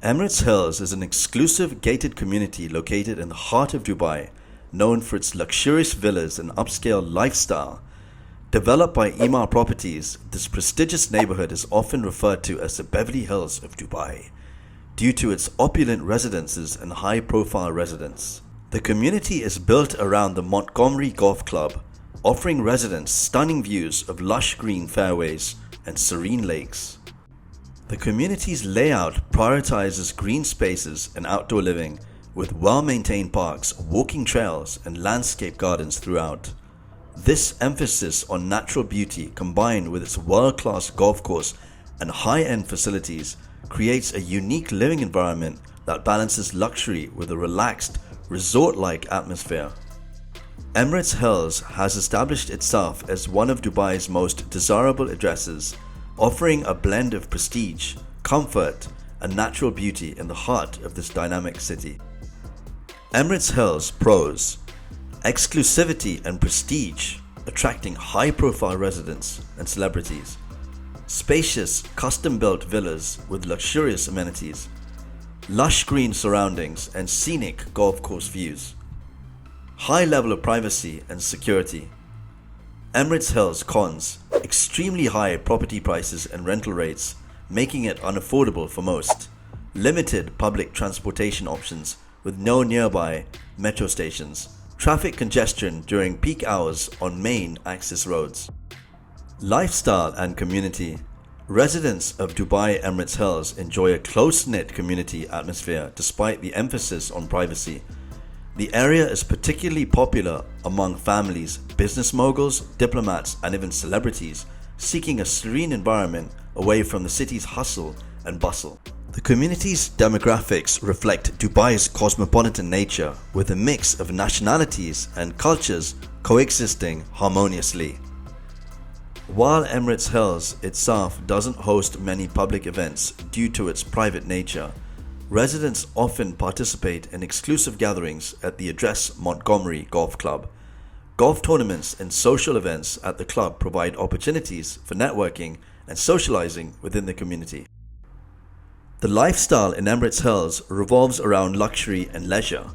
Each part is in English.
Emirates Hills is an exclusive gated community located in the heart of Dubai, known for its luxurious villas and upscale lifestyle. Developed by Emaar Properties, this prestigious neighborhood is often referred to as the Beverly Hills of Dubai, due to its opulent residences and high-profile residents. The community is built around the Montgomerie Golf Club, offering residents stunning views of lush green fairways and serene lakes. The community's layout prioritizes green spaces and outdoor living, with well-maintained parks, walking trails, and landscape gardens throughout. This emphasis on natural beauty, combined with its world-class golf course and high-end facilities, creates a unique living environment that balances luxury with a relaxed, resort-like atmosphere. Emirates Hills has established itself as one of Dubai's most desirable addresses, offering a blend of prestige, comfort, and natural beauty in the heart of this dynamic city. Emirates Hills pros: exclusivity and prestige, attracting high-profile residents and celebrities. Spacious, custom-built villas with luxurious amenities. Lush green surroundings and scenic golf course views. High level of privacy and security. Emirates Hills cons: extremely high property prices and rental rates, making it unaffordable for most. Limited public transportation options with no nearby metro stations. Traffic congestion during peak hours on main access roads. Lifestyle and community. Residents of Dubai Emirates Hills enjoy a close-knit community atmosphere despite the emphasis on privacy. The area is particularly popular among families, business moguls, diplomats, and even celebrities seeking a serene environment away from the city's hustle and bustle. The community's demographics reflect Dubai's cosmopolitan nature, with a mix of nationalities and cultures coexisting harmoniously. While Emirates Hills itself doesn't host many public events due to its private nature, residents often participate in exclusive gatherings at the address Montgomerie Golf Club. Golf tournaments and social events at the club provide opportunities for networking and socializing within the community. The lifestyle in Emirates Hills revolves around luxury and leisure.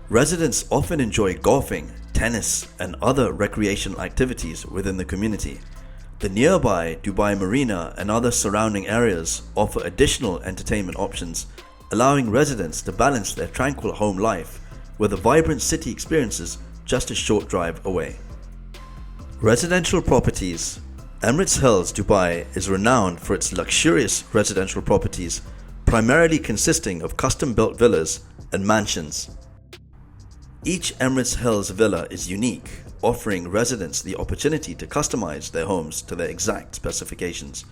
Residents often enjoy golfing, tennis, and other recreational activities within the community. The nearby Dubai Marina and other surrounding areas offer additional entertainment options, allowing residents to balance their tranquil home life with a vibrant city experiences just a short drive away. Residential properties. Emirates Hills Dubai is renowned for its luxurious residential properties, primarily consisting of custom-built villas and mansions. Each Emirates Hills villa is unique, offering residents the opportunity to customize their homes to their exact specifications.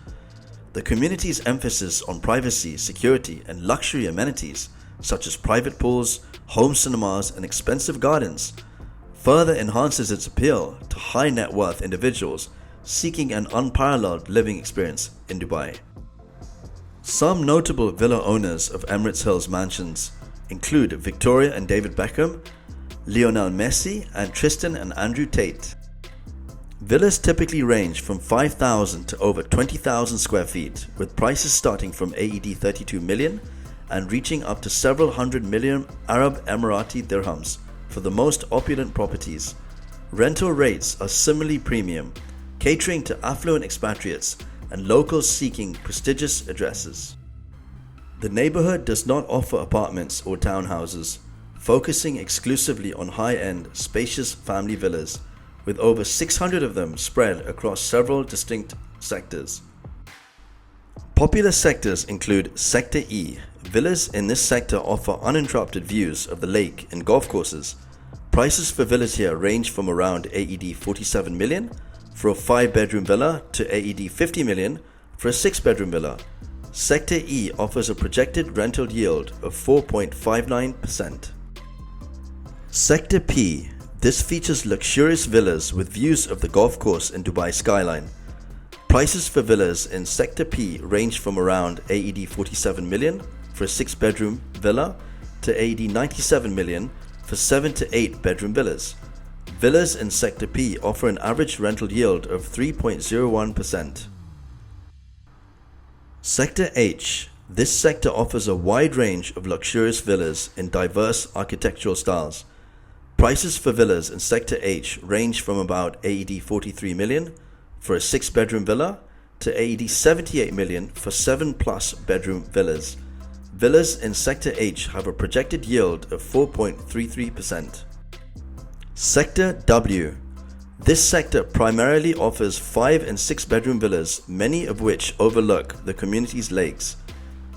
The community's emphasis on privacy, security, and luxury amenities, such as private pools, home cinemas, and expensive gardens, further enhances its appeal to high net worth individuals seeking an unparalleled living experience in Dubai. Some notable villa owners of Emirates Hills mansions include Victoria and David Beckham, Lionel Messi, and Tristan and Andrew Tate. Villas typically range from 5,000 to over 20,000 square feet, with prices starting from AED 32 million and reaching up to several hundred million Arab Emirati dirhams for the most opulent properties. Rental rates are similarly premium, catering to affluent expatriates and locals seeking prestigious addresses. The neighborhood does not offer apartments or townhouses, focusing exclusively on high-end, spacious family villas, with over 600 of them spread across several distinct sectors. Popular sectors include Sector E. Villas in this sector offer uninterrupted views of the lake and golf courses. Prices for villas here range from around AED 47 million for a 5-bedroom villa to AED 50 million for a 6-bedroom villa. Sector E offers a projected rental yield of 4.59%. Sector P. This features luxurious villas with views of the golf course and Dubai skyline. Prices for villas in Sector P range from around AED 47 million for a 6-bedroom villa to AED 97 million for 7 to 8 bedroom villas. Villas in Sector P offer an average rental yield of 3.01%. Sector H. This sector offers a wide range of luxurious villas in diverse architectural styles. Prices for villas in Sector H range from about AED 43 million for a 6-bedroom villa to AED 78 million for 7-plus bedroom villas. Villas in Sector H have a projected yield of 4.33%. Sector W. This sector primarily offers 5 and 6-bedroom villas, many of which overlook the community's lakes.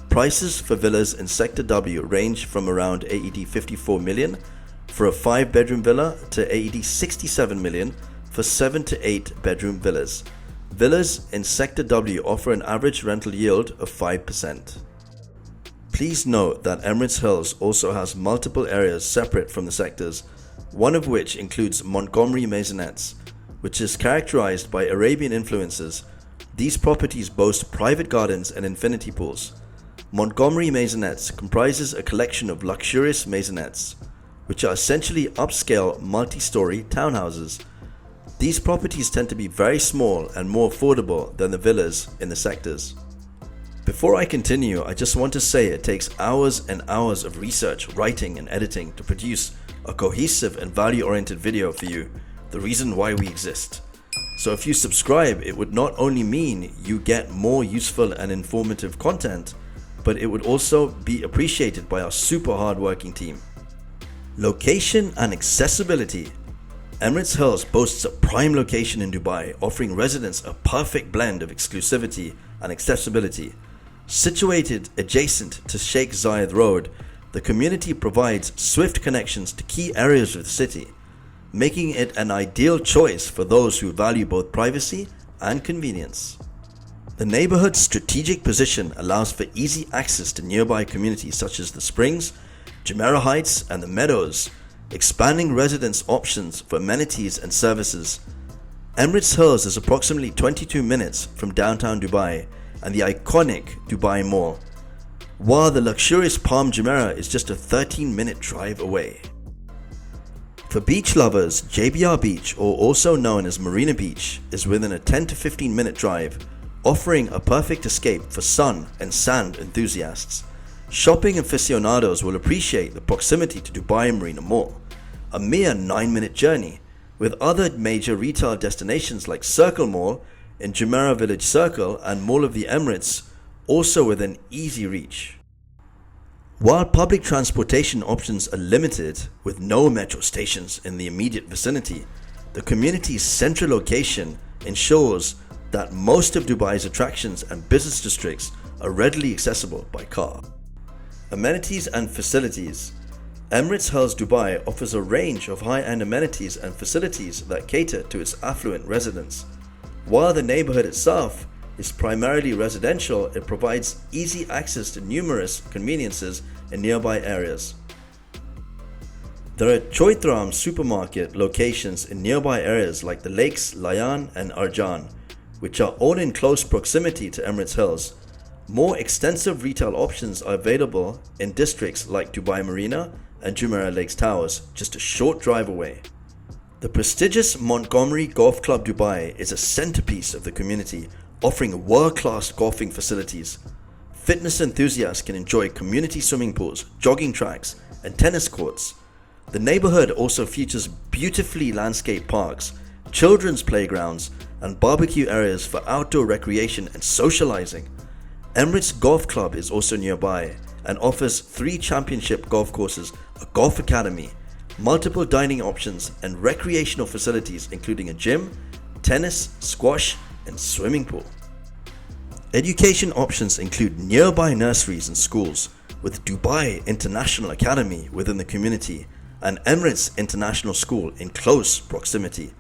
Prices for villas in Sector W range from around AED 54 million for a 5-bedroom villa to AED 67 million for 7 to 8-bedroom villas. Villas in Sector W offer an average rental yield of 5%. Please note that Emirates Hills also has multiple areas separate from the sectors, one of which includes Montgomerie Maisonettes, which is characterized by Arabian influences. These properties boast private gardens and infinity pools. Montgomerie Maisonettes comprises a collection of luxurious maisonettes, which are essentially upscale multi-story townhouses. These properties tend to be very small and more affordable than the villas in the sectors. Before I continue, I just want to say it takes hours and hours of research, writing and editing to produce a cohesive and value-oriented video for you, the reason why we exist. So if you subscribe, it would not only mean you get more useful and informative content, but it would also be appreciated by our super hard-working team. Location and accessibility. Emirates Hills boasts a prime location in Dubai, offering residents a perfect blend of exclusivity and accessibility. Situated adjacent to Sheikh Zayed Road, the community provides swift connections to key areas of the city, making it an ideal choice for those who value both privacy and convenience. The neighborhood's strategic position allows for easy access to nearby communities such as the Springs, Jumeirah Heights and the Meadows, expanding residents' options for amenities and services. Emirates Hills is approximately 22 minutes from downtown Dubai and the iconic Dubai Mall, while the luxurious Palm Jumeirah is just a 13-minute drive away. For beach lovers, JBR Beach, or also known as Marina Beach, is within a 10 to 15-minute drive, offering a perfect escape for sun and sand enthusiasts. Shopping aficionados will appreciate the proximity to Dubai Marina Mall, a mere 9-minute journey, with other major retail destinations like Circle Mall in Jumeirah Village Circle and Mall of the Emirates also within easy reach. While public transportation options are limited, with no metro stations in the immediate vicinity, the community's central location ensures that most of Dubai's attractions and business districts are readily accessible by car. Amenities and facilities. Emirates Hills Dubai offers a range of high-end amenities and facilities that cater to its affluent residents. While the neighborhood itself is primarily residential, it provides easy access to numerous conveniences in nearby areas. There are Choitram supermarket locations in nearby areas like the lakes Layan and Arjan, which are all in close proximity to Emirates Hills. More extensive retail options are available in districts like Dubai Marina and Jumeirah Lakes Towers, just a short drive away. The prestigious Montgomerie Golf Club Dubai is a centerpiece of the community, offering world-class golfing facilities. Fitness enthusiasts can enjoy community swimming pools, jogging tracks, and tennis courts. The neighborhood also features beautifully landscaped parks, children's playgrounds, and barbecue areas for outdoor recreation and socializing. Emirates Golf Club is also nearby and offers 3 championship golf courses, a golf academy, multiple dining options, and recreational facilities including a gym, tennis, squash, and swimming pool. Education options include nearby nurseries and schools, with Dubai International Academy within the community and Emirates International School in close proximity.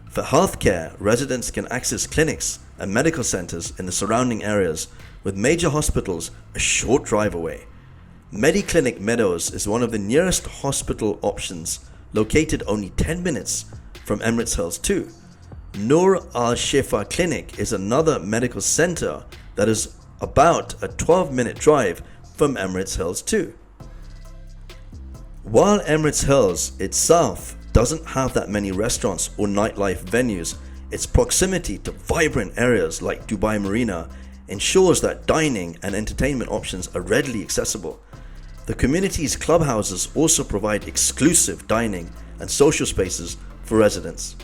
For healthcare, residents can access clinics and medical centers in the surrounding areas, with major hospitals a short drive away. Mediclinic Meadows is one of the nearest hospital options, located only 10 minutes from Emirates Hills 2. Noor Al Shifa Clinic is another medical center that is about a 12-minute drive from Emirates Hills 2. While Emirates Hills itself doesn't have that many restaurants or nightlife venues, its proximity to vibrant areas like Dubai Marina ensures that dining and entertainment options are readily accessible. The community's clubhouses also provide exclusive dining and social spaces for residents.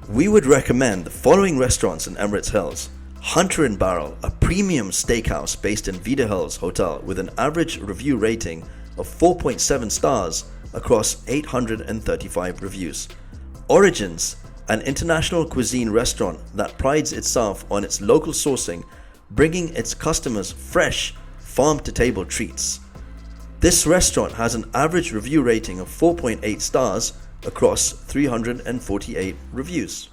We would recommend the following restaurants in Emirates Hills: Hunter and Barrel, a premium steakhouse based in Vida Hills Hotel with an average review rating of 4.7 stars across 835 reviews. Origins, an international cuisine restaurant that prides itself on its local sourcing, bringing its customers fresh, farm-to-table treats. This restaurant has an average review rating of 4.8 stars across 348 reviews.